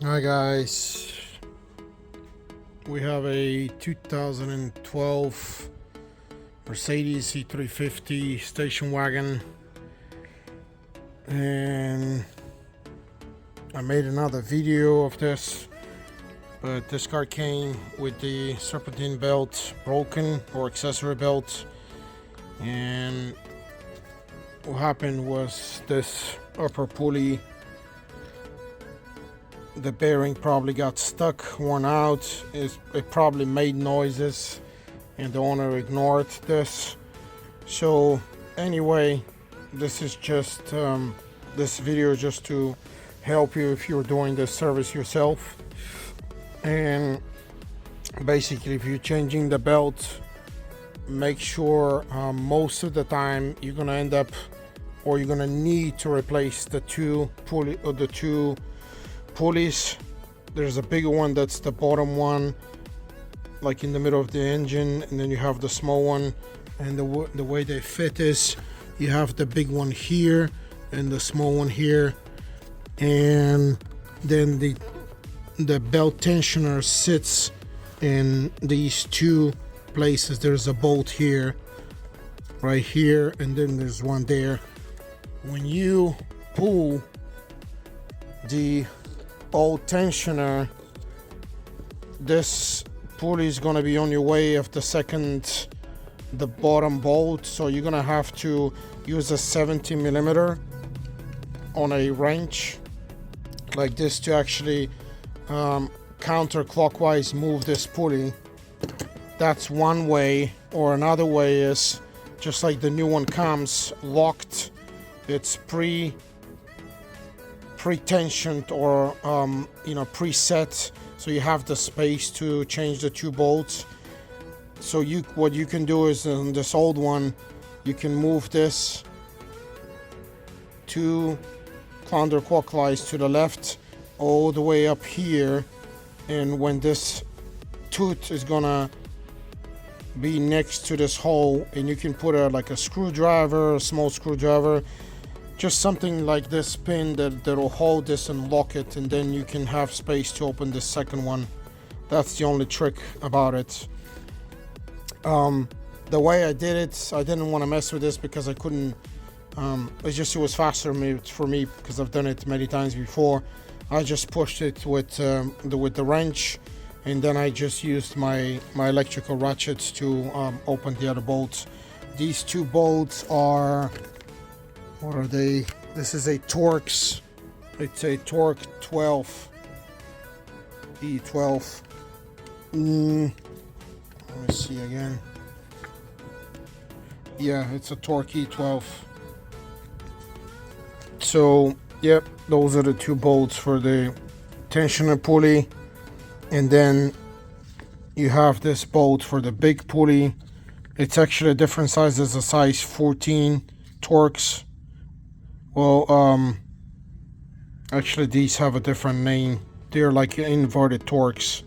Hi guys, we have a 2012 Mercedes E350 station wagon, and I made another video of this, but this car came with the Serpentine belt broken, or accessory belt, and what happened was this upper pulley, the bearing probably got stuck, worn out. It probably made noises and the owner ignored this. So anyway, this is just this video is just to help you if you're doing this service yourself. And basically, if you're changing the belt, make sure most of the time you're gonna end up, or you're gonna need to replace the two pulleys. There's a bigger one, that's the bottom one, like in the middle of the engine, and then you have the small one, and the way they fit is you have the big one here and the small one here, and then the belt tensioner sits in these two places. There's a bolt here, right here, and then there's one there. When you pull the old tensioner, this pulley is going to be on your way of the bottom bolt, so you're going to have to use a 70mm on a wrench like this to actually counterclockwise move this pulley. That's one way. Or another way is just like the new one comes locked, it's pre-tensioned or preset, so you have the space to change the two bolts. So what you can do is, in this old one, you can move this to counterclockwise to the left all the way up here, and when this tooth is gonna be next to this hole, and you can put like a screwdriver, a small screwdriver, just something like this pin that'll hold this and lock it, and then you can have space to open the second one. That's the only trick about it. The way I did it, I didn't want to mess with this because I couldn't. It was faster for me because I've done it many times before. I just pushed it with the wrench, and then I just used my electrical ratchets to open the other bolts. These two bolts are, what are they? This is a Torx. It's a Torx 12 E12. Let me see again. Yeah, it's a Torx E12. So yep, those are the two bolts for the tensioner pulley, and then you have this bolt for the big pulley. It's actually a different size. It's a size 14 Torx. Well, actually these have a different name. They're like inverted Torx.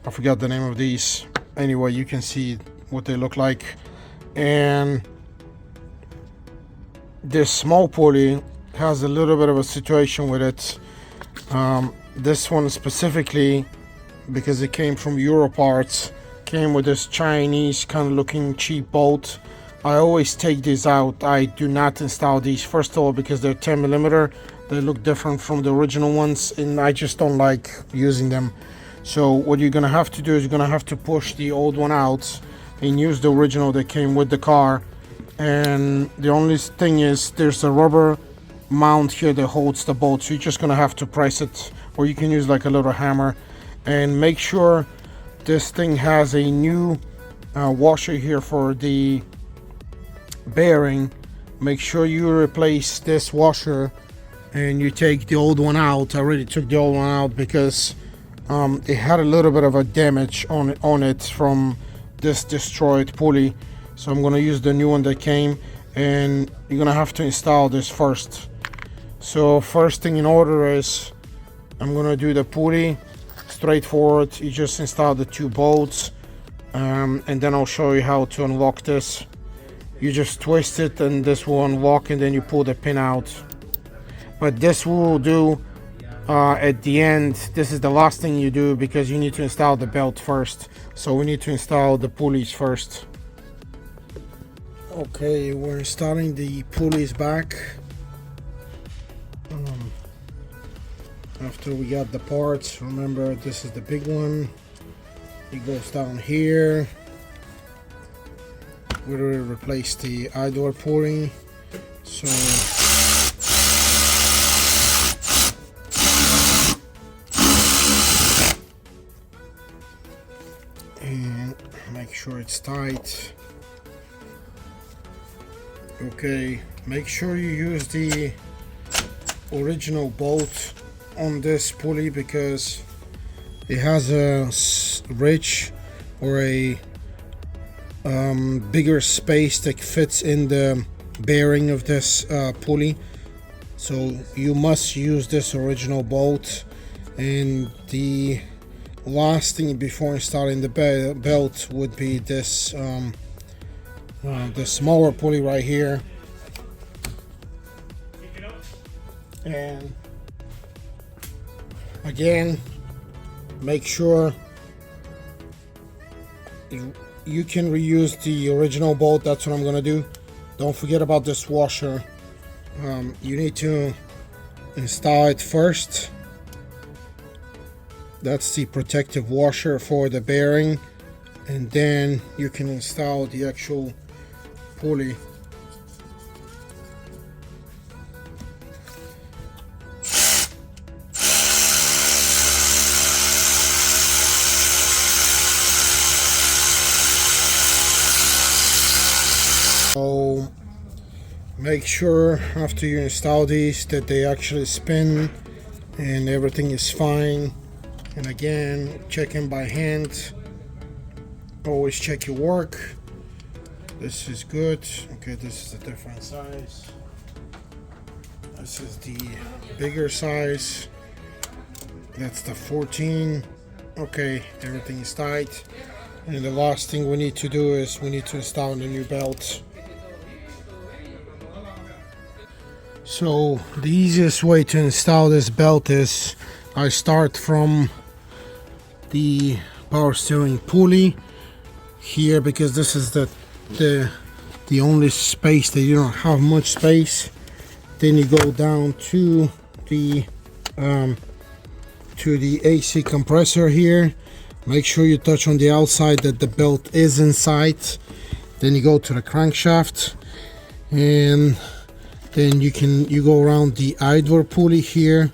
I forgot the name of these. Anyway, you can see what they look like. And this small pulley has a little bit of a situation with it. This one specifically, because it came from Euro parts, came with this Chinese kind of looking cheap bolt. I always take these out. I do not install these, first of all because they're 10mm. They look different from the original ones, and I just don't like using them. So what you're gonna have to do is you're gonna have to push the old one out and use the original that came with the car. And the only thing is, there's a rubber mount here that holds the bolt, so you're just gonna have to press it, or you can use like a little hammer. And make sure this thing has a new washer here for the bearing. Make sure you replace this washer and you take the old one out. I already took the old one out because it had a little bit of a damage on it from this destroyed pulley. So I'm gonna use the new one that came, and you're gonna have to install this first. So first thing in order is, I'm gonna do the pulley. Straightforward. You just install the two bolts, and then I'll show you how to unlock this. You just twist it and this will unlock, and then you pull the pin out. But this will do at the end. This is the last thing you do because you need to install the belt first. So we need to install the pulleys first. Okay, we're installing the pulleys back. After we got the parts, remember this is the big one. It goes down here. We will replace the idler pulley. So and make sure it's tight. Okay, make sure you use the original bolt on this pulley because it has a ridge or a bigger space that fits in the bearing of this pulley. So you must use this original bolt. And the last thing before installing the belt would be this the smaller pulley right here. And again, make sure you can reuse the original bolt. That's what I'm gonna do. Don't forget about this washer. You need to install it first. That's the protective washer for the bearing, and then you can install the actual pulley. So make sure after you install these that they actually spin and everything is fine. And again, checking by hand. Always check your work. This is good. Okay, this is a different size. This is the bigger size. That's the 14. Okay, everything is tight. And the last thing we need to do is we need to install the new belt. So the easiest way to install this belt is I start from the power steering pulley here because this is the only space that you don't have much space. Then you go down to the AC compressor here. Make sure you touch on the outside that the belt is inside. Then you go to the crankshaft, and then you go around the idler pulley here,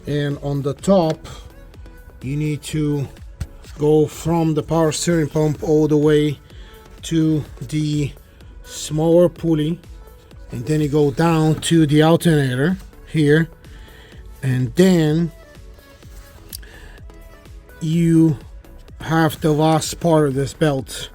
and on the top you need to go from the power steering pump all the way to the smaller pulley, and then you go down to the alternator here, and then you have the last part of this belt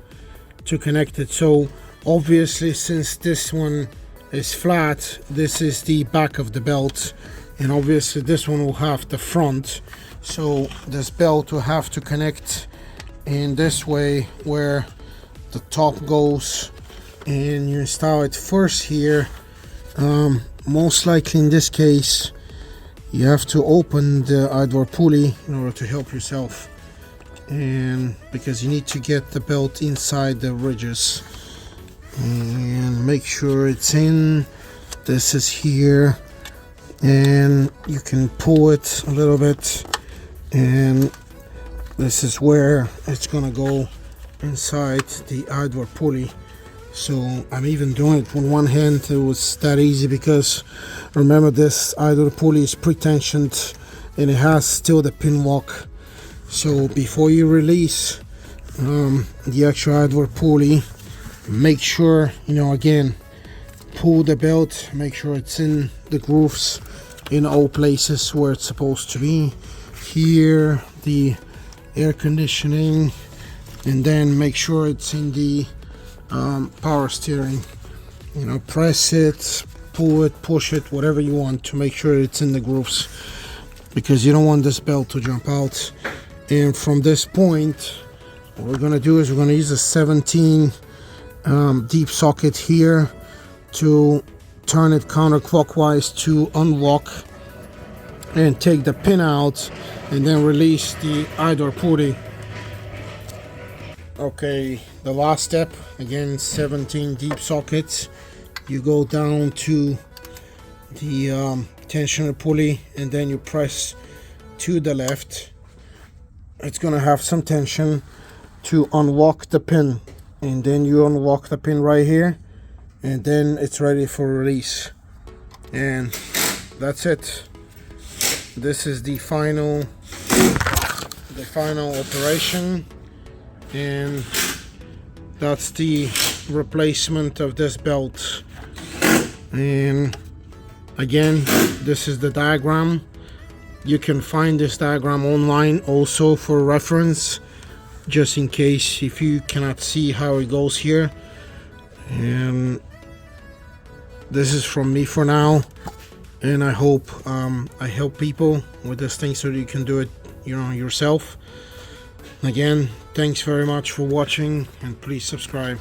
to connect it. So obviously, since this one is flat, this is the back of the belt, and obviously this one will have the front. So this belt will have to connect in this way where the top goes, and you install it first here. Most likely in this case you have to open the idler pulley in order to help yourself, and because you need to get the belt inside the ridges, and make sure it's in. This is here, and you can pull it a little bit, and this is where it's gonna go inside the idler pulley. So I'm even doing it with one hand. It was that easy because remember, this idler pulley is pre-tensioned and it has still the pin lock. So before you release the actual idler pulley, make sure, again, pull the belt, make sure it's in the grooves in all places where it's supposed to be. Here, the air conditioning, and then make sure it's in the power steering. Press it, pull it, push it, whatever you want to make sure it's in the grooves, because you don't want this belt to jump out. And from this point, what we're going to do is we're going to use a 17 deep socket here to turn it counterclockwise to unlock and take the pin out and then release the idler pulley. Okay, the last step, again 17 deep sockets. You go down to the tensioner pulley and then you press to the left. It's gonna have some tension to unlock the pin, and then you unlock the pin right here, and then it's ready for release. And that's it. This is the final operation, and that's the replacement of this belt. And again, this is the diagram. You can find this diagram online also for reference, just in case if you cannot see how it goes here. And this is from me for now, and I hope I help people with this thing so that you can do it, you know, yourself. Again, thanks very much for watching, and please subscribe.